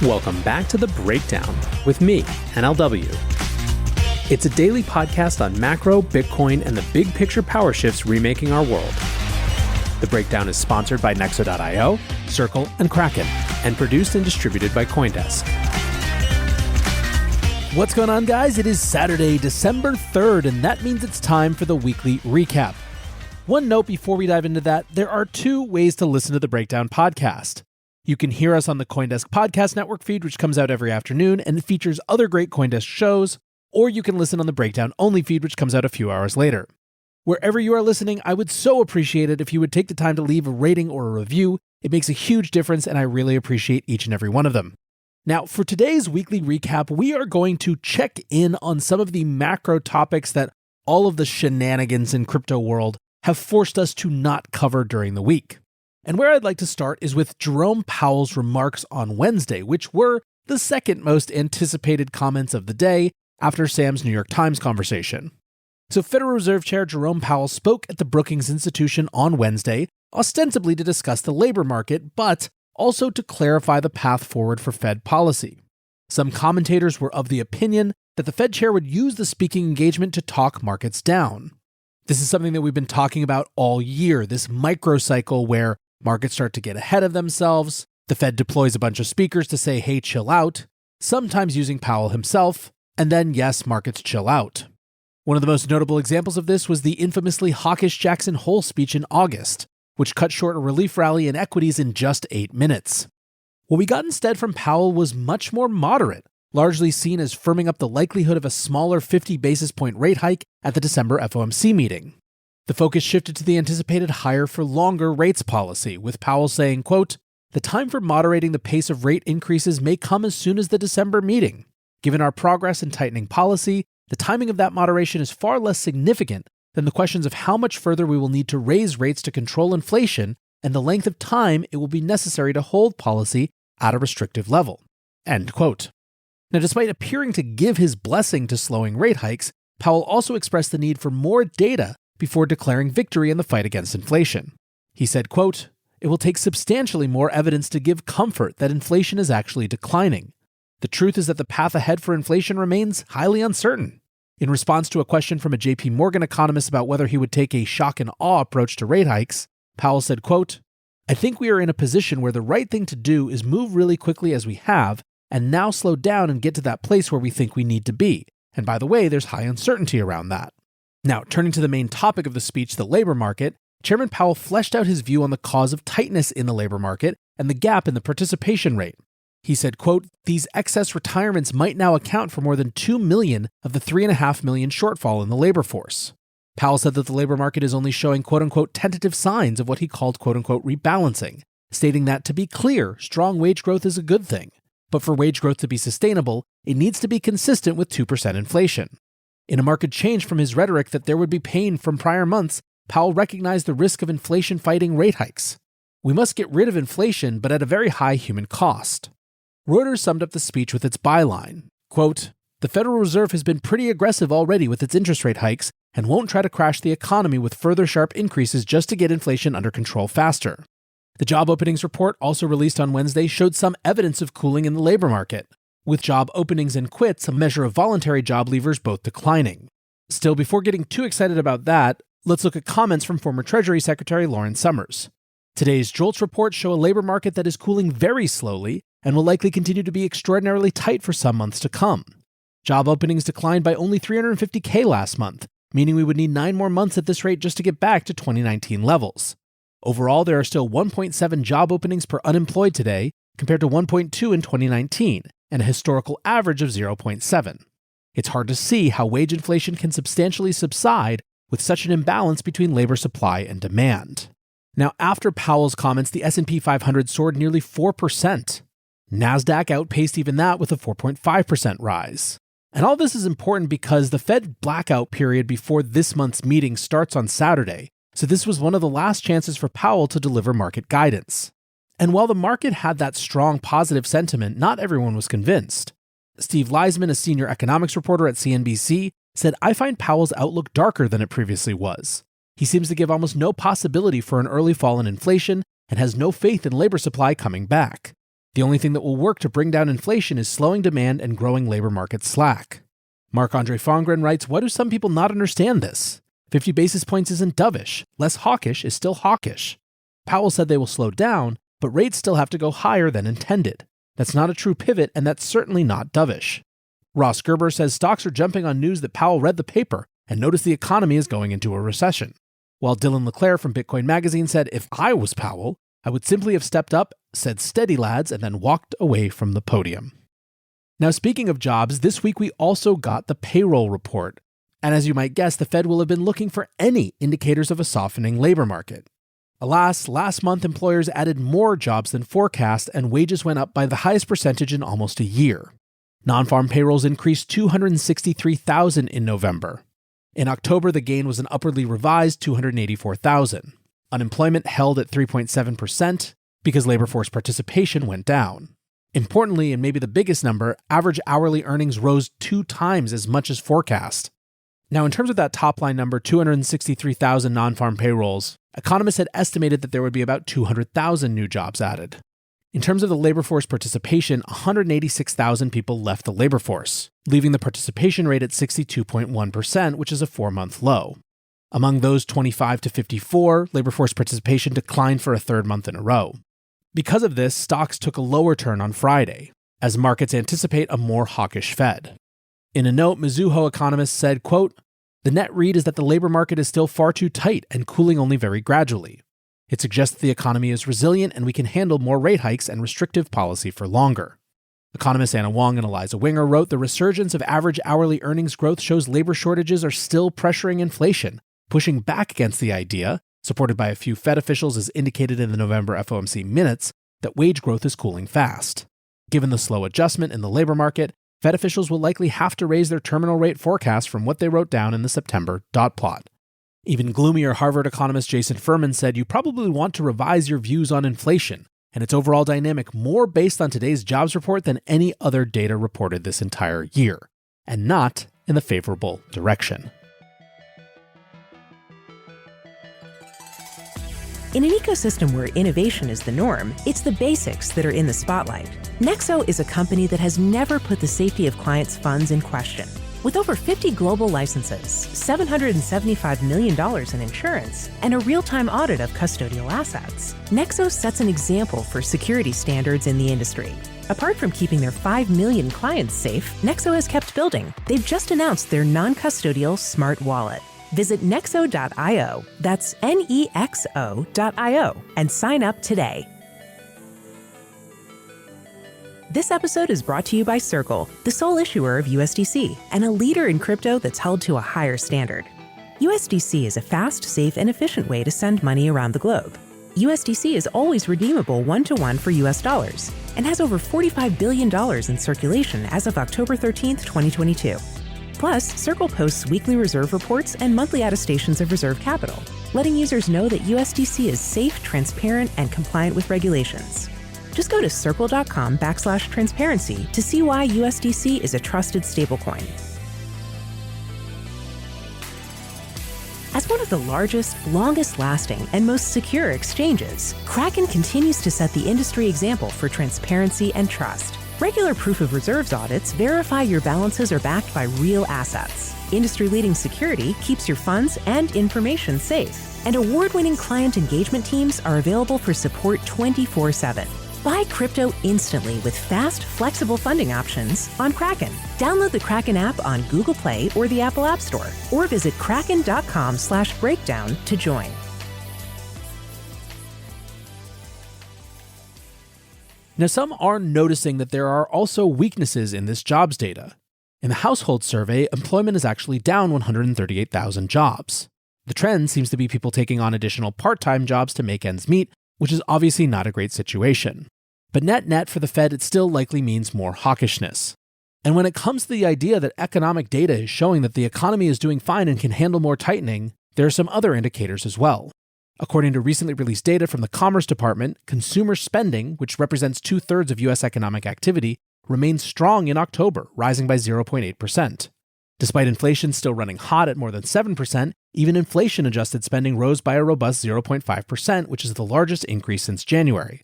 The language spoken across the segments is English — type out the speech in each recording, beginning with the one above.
Welcome back to The Breakdown with me, NLW. It's a daily podcast on macro, Bitcoin, and the big picture power shifts remaking our world. The Breakdown is sponsored by Nexo.io, Circle, and Kraken, and produced and distributed by CoinDesk. What's going on, guys? It is Saturday, December 3rd, and that means it's time for the weekly recap. One note before we dive into that, there are two ways to listen to the Breakdown podcast. You can hear us on the CoinDesk Podcast Network feed, which comes out every afternoon, and it features other great CoinDesk shows, or you can listen on the Breakdown Only feed, which comes out a few hours later. Wherever you are listening, I would so appreciate it if you would take the time to leave a rating or a review. It makes a huge difference, and I really appreciate each and every one of them. Now, for today's weekly recap, we are going to check in on some of the macro topics that all of the shenanigans in crypto world have forced us to not cover during the week. And where I'd like to start is with Jerome Powell's remarks on Wednesday, which were the second most anticipated comments of the day after Sam's New York Times conversation. So Federal Reserve Chair Jerome Powell spoke at the Brookings Institution on Wednesday, ostensibly to discuss the labor market, but also to clarify the path forward for Fed policy. Some commentators were of the opinion that the Fed chair would use the speaking engagement to talk markets down. This is something that we've been talking about all year, this microcycle where markets start to get ahead of themselves, the Fed deploys a bunch of speakers to say, hey, chill out, sometimes using Powell himself, and then, yes, markets chill out. One of the most notable examples of this was the infamously hawkish Jackson Hole speech in August, which cut short a relief rally in equities in just 8 minutes. What we got instead from Powell was much more moderate, largely seen as firming up the likelihood of a smaller 50 basis point rate hike at the December FOMC meeting. The focus shifted to the anticipated higher for longer rates policy, with Powell saying, quote, "The time for moderating the pace of rate increases may come as soon as the December meeting. Given our progress in tightening policy, the timing of that moderation is far less significant than the questions of how much further we will need to raise rates to control inflation and the length of time it will be necessary to hold policy at a restrictive level." End quote. Now, despite appearing to give his blessing to slowing rate hikes, Powell also expressed the need for more data before declaring victory in the fight against inflation. He said, quote, "It will take substantially more evidence to give comfort that inflation is actually declining. The truth is that the path ahead for inflation remains highly uncertain." In response to a question from a JP Morgan economist about whether he would take a shock and awe approach to rate hikes, Powell said, quote, "I think we are in a position where the right thing to do is move really quickly as we have, and now slow down and get to that place where we think we need to be. And by the way, there's high uncertainty around that." Now, turning to the main topic of the speech, the labor market, Chairman Powell fleshed out his view on the cause of tightness in the labor market and the gap in the participation rate. He said, quote, "These excess retirements might now account for more than 2 million of the 3.5 million shortfall in the labor force." Powell said that the labor market is only showing quote-unquote tentative signs of what he called quote-unquote rebalancing, stating that, to be clear, strong wage growth is a good thing. But for wage growth to be sustainable, it needs to be consistent with 2% inflation. In a marked change from his rhetoric that there would be pain from prior months, Powell recognized the risk of inflation-fighting rate hikes. We must get rid of inflation, but at a very high human cost. Reuters summed up the speech with its byline, quote, "The Federal Reserve has been pretty aggressive already with its interest rate hikes and won't try to crash the economy with further sharp increases just to get inflation under control faster." The job openings report, also released on Wednesday, showed some evidence of cooling in the labor market, with job openings and quits, a measure of voluntary job leavers, both declining. Still, before getting too excited about that, let's look at comments from former Treasury Secretary Lawrence Summers. Today's JOLTS reports show a labor market that is cooling very slowly and will likely continue to be extraordinarily tight for some months to come. Job openings declined by only 350K last month, meaning we would need 9 more months at this rate just to get back to 2019 levels. Overall, there are still 1.7 job openings per unemployed today, compared to 1.2 in 2019, and a historical average of 0.7. It's hard to see how wage inflation can substantially subside with such an imbalance between labor supply and demand. Now, after Powell's comments, the S&P 500 soared nearly 4%. NASDAQ outpaced even that with a 4.5% rise. And all this is important because the Fed blackout period before this month's meeting starts on Saturday, so this was one of the last chances for Powell to deliver market guidance. And while the market had that strong positive sentiment, not everyone was convinced. Steve Leisman, a senior economics reporter at CNBC, said, "I find Powell's outlook darker than it previously was. He seems to give almost no possibility for an early fall in inflation and has no faith in labor supply coming back. The only thing that will work to bring down inflation is slowing demand and growing labor market slack. Marc-Andre Fongren writes, "Why do some people not understand this? 50 basis points isn't dovish. Less hawkish is still hawkish. Powell said they will slow down, but rates still have to go higher than intended. That's not a true pivot, and that's certainly not dovish." Ross Gerber says stocks are jumping on news that Powell read the paper and noticed the economy is going into a recession. While Dylan LeClaire from Bitcoin Magazine said, "If I was Powell, I would simply have stepped up, said steady lads, and then walked away from the podium." Now, speaking of jobs, this week we also got the payroll report. And as you might guess, the Fed will have been looking for any indicators of a softening labor market. Alas, last month employers added more jobs than forecast, and wages went up by the highest percentage in almost a year. Non-farm payrolls increased 263,000 in November. In October, the gain was an upwardly revised 284,000. Unemployment held at 3.7% because labor force participation went down. Importantly, and maybe the biggest number, average hourly earnings rose 2 times as much as forecast. Now, in terms of that top-line number, 263,000 non-farm payrolls, economists had estimated that there would be about 200,000 new jobs added. In terms of the labor force participation, 186,000 people left the labor force, leaving the participation rate at 62.1%, which is a 4-month low. Among those 25 to 54, labor force participation declined for a 3rd month in a row. Because of this, stocks took a lower turn on Friday, as markets anticipate a more hawkish Fed. In a note, Mizuho economists said, quote, "The net read is that the labor market is still far too tight and cooling only very gradually. It suggests that the economy is resilient and we can handle more rate hikes and restrictive policy for longer." Economists Anna Wong and Eliza Winger wrote, "The resurgence of average hourly earnings growth shows labor shortages are still pressuring inflation, pushing back against the idea, supported by a few Fed officials as indicated in the November FOMC minutes, that wage growth is cooling fast. Given the slow adjustment in the labor market, Fed officials will likely have to raise their terminal rate forecast from what they wrote down in the September dot plot." Even gloomier Harvard economist Jason Furman said, "You probably want to revise your views on inflation and its overall dynamic more based on today's jobs report than any other data reported this entire year, and not in the favorable direction." In an ecosystem where innovation is the norm, it's the basics that are in the spotlight. Nexo is a company that has never put the safety of clients' funds in question. With over 50 global licenses, $775 million in insurance, and a real-time audit of custodial assets, Nexo sets an example for security standards in the industry. Apart from keeping their 5 million clients safe, Nexo has kept building. They've just announced their non-custodial smart wallet. Visit nexo.io, that's NEXO.io, and sign up today. This episode is brought to you by Circle, the sole issuer of USDC, and a leader in crypto that's held to a higher standard. USDC is a fast, safe, and efficient way to send money around the globe. USDC is always redeemable 1-to-1 for US dollars, and has over $45 billion in circulation as of October 13th, 2022. Plus, Circle posts weekly reserve reports and monthly attestations of reserve capital, letting users know that USDC is safe, transparent, and compliant with regulations. Just go to circle.com/transparency to see why USDC is a trusted stablecoin. As one of the largest, longest-lasting, and most secure exchanges, Kraken continues to set the industry example for transparency and trust. Regular proof of reserves audits verify your balances are backed by real assets. Industry-leading security keeps your funds and information safe. And award-winning client engagement teams are available for support 24/7. Buy crypto instantly with fast, flexible funding options on Kraken. Download the Kraken app on Google Play or the Apple App Store, or visit kraken.com/breakdown to join. Now, some are noticing that there are also weaknesses in this jobs data. In the household survey, employment is actually down 138,000 jobs. The trend seems to be people taking on additional part-time jobs to make ends meet, which is obviously not a great situation. But net-net for the Fed, it still likely means more hawkishness. And when it comes to the idea that economic data is showing that the economy is doing fine and can handle more tightening, there are some other indicators as well. According to recently released data from the Commerce Department, consumer spending, which represents 2/3 of U.S. economic activity, remained strong in October, rising by 0.8%. Despite inflation still running hot at more than 7%, even inflation-adjusted spending rose by a robust 0.5%, which is the largest increase since January.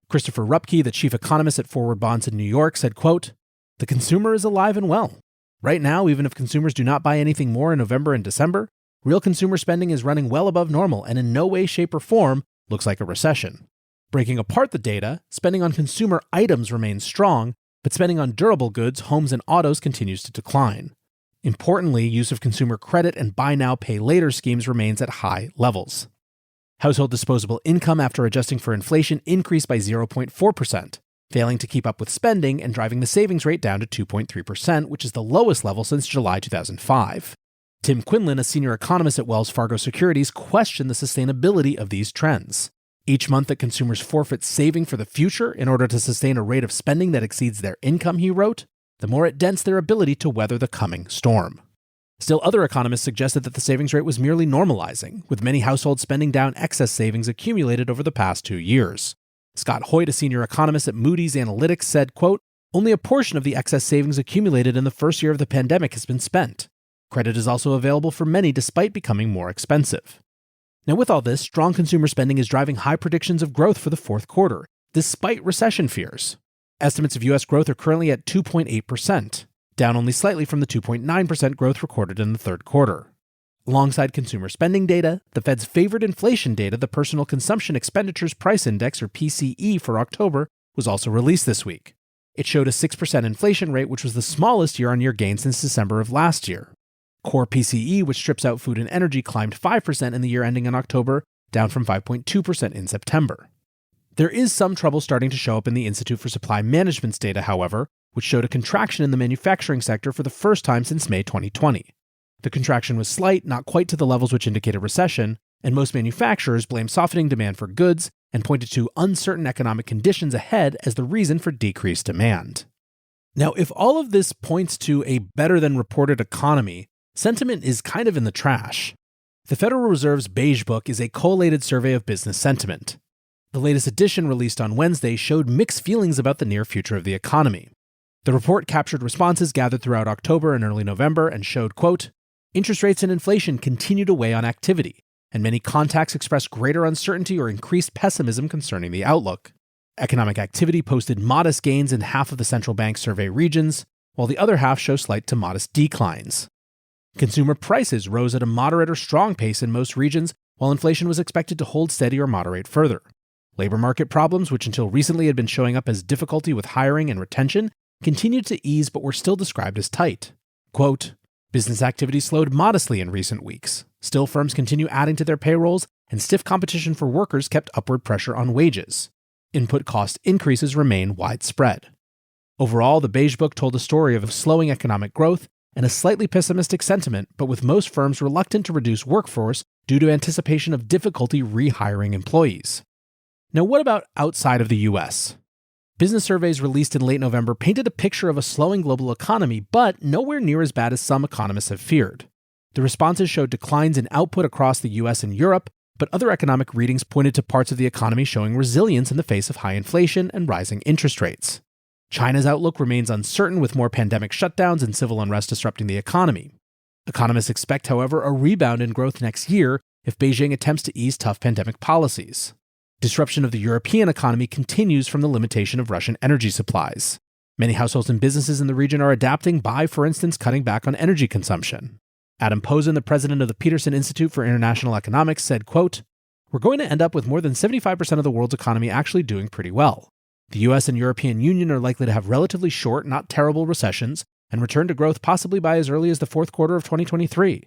Christopher Rupke, the chief economist at Forward Bonds in New York, said, quote, "The consumer is alive and well. Right now, even if consumers do not buy anything more in November and December, real consumer spending is running well above normal and in no way, shape, or form looks like a recession." Breaking apart the data, spending on consumer items remains strong, but spending on durable goods, homes, and autos continues to decline. Importantly, use of consumer credit and buy now, pay later schemes remains at high levels. Household disposable income after adjusting for inflation increased by 0.4%, failing to keep up with spending and driving the savings rate down to 2.3%, which is the lowest level since July 2005. Tim Quinlan, a senior economist at Wells Fargo Securities, questioned the sustainability of these trends. Each month that consumers forfeit saving for the future in order to sustain a rate of spending that exceeds their income, he wrote, the more it dents their ability to weather the coming storm. Still, other economists suggested that the savings rate was merely normalizing, with many households spending down excess savings accumulated over the past 2 years. Scott Hoyt, a senior economist at Moody's Analytics, said, quote, "Only a portion of the excess savings accumulated in the first year of the pandemic has been spent. Credit is also available for many despite becoming more expensive." Now, with all this, strong consumer spending is driving high predictions of growth for the fourth quarter, despite recession fears. Estimates of U.S. growth are currently at 2.8%, down only slightly from the 2.9% growth recorded in the third quarter. Alongside consumer spending data, the Fed's favorite inflation data, the Personal Consumption Expenditures Price Index, or PCE, for October, was also released this week. It showed a 6% inflation rate, which was the smallest year-on-year gain since December of last year. Core PCE, which strips out food and energy, climbed 5% in the year ending in October, down from 5.2% in September. There is some trouble starting to show up in the Institute for Supply Management's data, however, which showed a contraction in the manufacturing sector for the first time since May 2020. The contraction was slight, not quite to the levels which indicate a recession, and most manufacturers blame softening demand for goods and pointed to uncertain economic conditions ahead as the reason for decreased demand. Now, if all of this points to a better-than-reported economy, sentiment is kind of in the trash. The Federal Reserve's Beige Book is a collated survey of business sentiment. The latest edition, released on Wednesday, showed mixed feelings about the near future of the economy. The report captured responses gathered throughout October and early November and showed, quote, "Interest rates and inflation continue to weigh on activity, and many contacts express greater uncertainty or increased pessimism concerning the outlook. Economic activity posted modest gains in half of the central bank survey regions, while the other half show slight to modest declines. Consumer prices rose at a moderate or strong pace in most regions, while inflation was expected to hold steady or moderate further. Labor market problems, which until recently had been showing up as difficulty with hiring and retention, continued to ease but were still described as tight. Quote, business activity slowed modestly in recent weeks. Still, firms continue adding to their payrolls, and stiff competition for workers kept upward pressure on wages. Input cost increases remain widespread. Overall, the Beige Book told a story of slowing economic growth and a slightly pessimistic sentiment, but with most firms reluctant to reduce workforce due to anticipation of difficulty rehiring employees. Now, what about outside of the US? Business surveys released in late November painted a picture of a slowing global economy, but nowhere near as bad as some economists have feared. The responses showed declines in output across the US and Europe, but other economic readings pointed to parts of the economy showing resilience in the face of high inflation and rising interest rates. China's outlook remains uncertain, with more pandemic shutdowns and civil unrest disrupting the economy. Economists expect, however, a rebound in growth next year if Beijing attempts to ease tough pandemic policies. Disruption of the European economy continues from the limitation of Russian energy supplies. Many households and businesses in the region are adapting by, for instance, cutting back on energy consumption. Adam Posen, the president of the Peterson Institute for International Economics, said, quote, "We're going to end up with more than 75% of the world's economy actually doing pretty well. The US and European Union are likely to have relatively short, not terrible recessions and return to growth possibly by as early as the fourth quarter of 2023.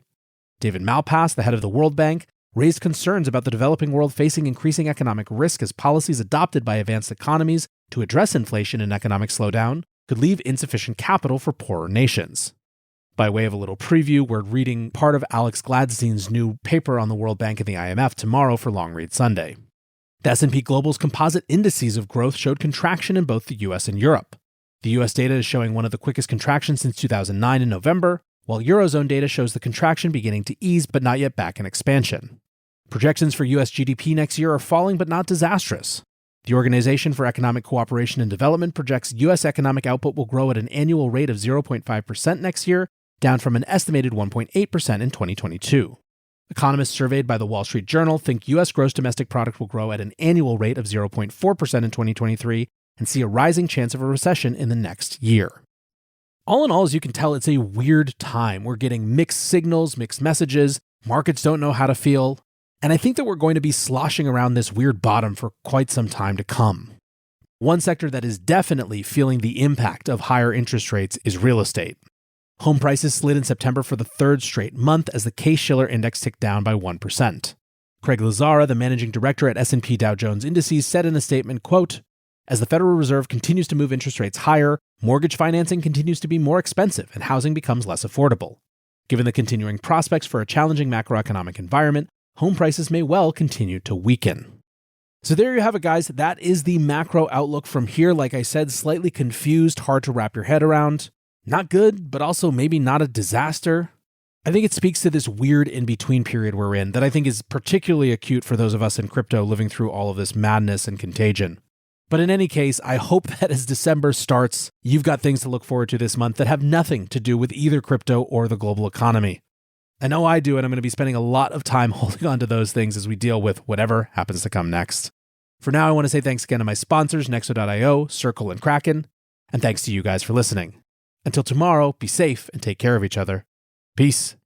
David Malpass, the head of the World Bank, raised concerns about the developing world facing increasing economic risk as policies adopted by advanced economies to address inflation and economic slowdown could leave insufficient capital for poorer nations. By way of a little preview, we're reading part of Alex Gladstein's new paper on the World Bank and the IMF tomorrow for Long Read Sunday. The S&P Global's composite indices of growth showed contraction in both the US and Europe. The US data is showing one of the quickest contractions since 2009 in November, while Eurozone data shows the contraction beginning to ease but not yet back in expansion. Projections for US GDP next year are falling but not disastrous. The Organization for Economic Cooperation and Development projects US economic output will grow at an annual rate of 0.5% next year, down from an estimated 1.8% in 2022. Economists surveyed by the Wall Street Journal think U.S. gross domestic product will grow at an annual rate of 0.4% in 2023 and see a rising chance of a recession in the next year. All in all, as you can tell, it's a weird time. We're getting mixed signals, mixed messages, markets don't know how to feel, and I think that we're going to be sloshing around this weird bottom for quite some time to come. One sector that is definitely feeling the impact of higher interest rates is real estate. Home prices slid in September for the third straight month as the Case-Shiller index ticked down by 1%. Craig Lazara, the managing director at S&P Dow Jones Indices, said in a statement, quote, "As the Federal Reserve continues to move interest rates higher, mortgage financing continues to be more expensive and housing becomes less affordable. Given the continuing prospects for a challenging macroeconomic environment, home prices may well continue to weaken." So there you have it, guys. That is the macro outlook from here. Like I said, slightly confused, hard to wrap your head around. Not good, but also maybe not a disaster. I think it speaks to this weird in-between period we're in that I think is particularly acute for those of us in crypto living through all of this madness and contagion. But in any case, I hope that as December starts, you've got things to look forward to this month that have nothing to do with either crypto or the global economy. I know I do, and I'm going to be spending a lot of time holding on to those things as we deal with whatever happens to come next. For now, I want to say thanks again to my sponsors, Nexo.io, Circle, and Kraken, and thanks to you guys for listening. Until tomorrow, be safe and take care of each other. Peace.